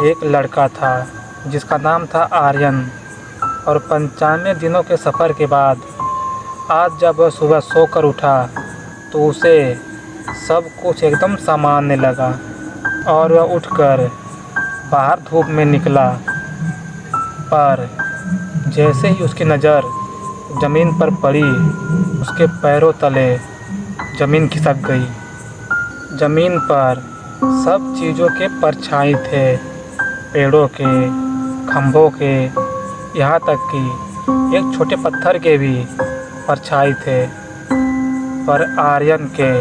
एक लड़का था जिसका नाम था आर्यन। और 95 दिनों के सफ़र के बाद आज जब वह सुबह सोकर उठा तो उसे सब कुछ एकदम सामान्य लगा। और वह उठकर बाहर धूप में निकला, पर जैसे ही उसकी नज़र ज़मीन पर पड़ी उसके पैरों तले ज़मीन खिसक गई। ज़मीन पर सब चीज़ों के परछाई थे, पेड़ों के, खम्भों के, यहाँ तक कि एक छोटे पत्थर के भी परछाई थे। पर आर्यन के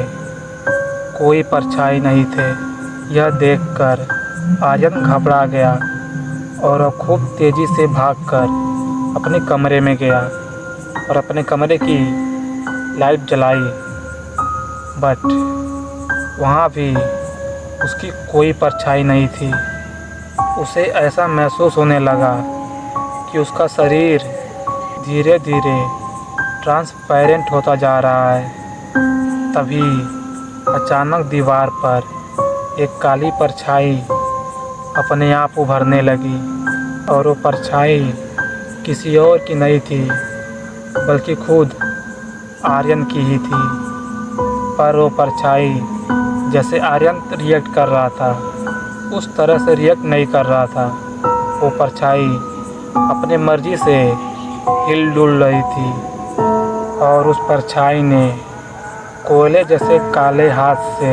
कोई परछाई नहीं थे। यह देखकर आर्यन घबरा गया और वह खूब तेज़ी से भागकर अपने कमरे में गया और अपने कमरे की लाइट जलाई। बट वहाँ भी उसकी कोई परछाई नहीं थी। उसे ऐसा महसूस होने लगा कि उसका शरीर धीरे धीरे ट्रांसपेरेंट होता जा रहा है। तभी अचानक दीवार पर एक काली परछाई अपने आप उभरने लगी। और वो परछाई किसी और की नहीं थी बल्कि खुद आर्यन की ही थी। पर वो परछाई जैसे आर्यन रिएक्ट कर रहा था उस तरह से रिएक्ट नहीं कर रहा था। वो परछाई अपने मर्जी से हिल डुल रही थी और उस परछाई ने कोयले जैसे काले हाथ से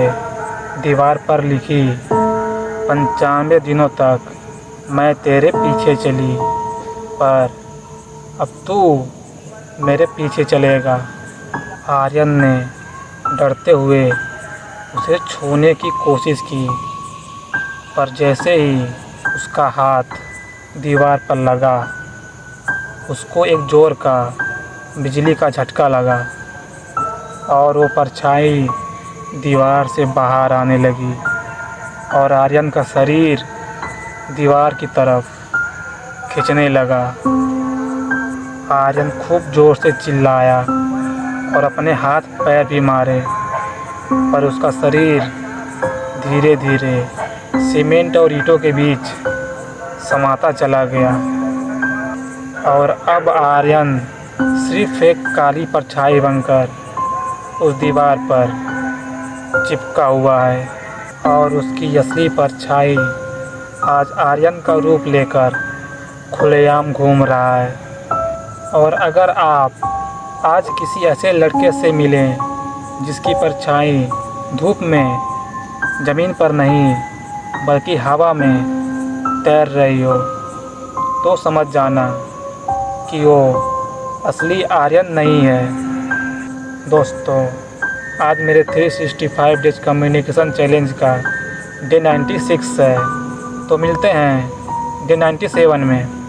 दीवार पर लिखी, 95 दिनों तक मैं तेरे पीछे चली, पर अब तू मेरे पीछे चलेगा। आर्यन ने डरते हुए उसे छूने की कोशिश की, पर जैसे ही उसका हाथ दीवार पर लगा उसको एक ज़ोर का बिजली का झटका लगा और वो परछाई दीवार से बाहर आने लगी और आर्यन का शरीर दीवार की तरफ खींचने लगा। आर्यन खूब ज़ोर से चिल्लाया और अपने हाथ पैर भी मारे, पर उसका शरीर धीरे धीरे सीमेंट और ईंटों के बीच समाता चला गया। और अब आर्यन सिर्फ एक काली परछाई बनकर उस दीवार पर चिपका हुआ है। और उसकी असली परछाई आज आर्यन का रूप लेकर खुलेआम घूम रहा है। और अगर आप आज किसी ऐसे लड़के से मिलें जिसकी परछाई धूप में ज़मीन पर नहीं बल्कि हवा में तैर रही हो, तो समझ जाना कि वो असली आर्यन नहीं है। दोस्तों, आज मेरे 365 डेज कम्युनिकेशन चैलेंज का डे 96 है, तो मिलते हैं डे 97 में।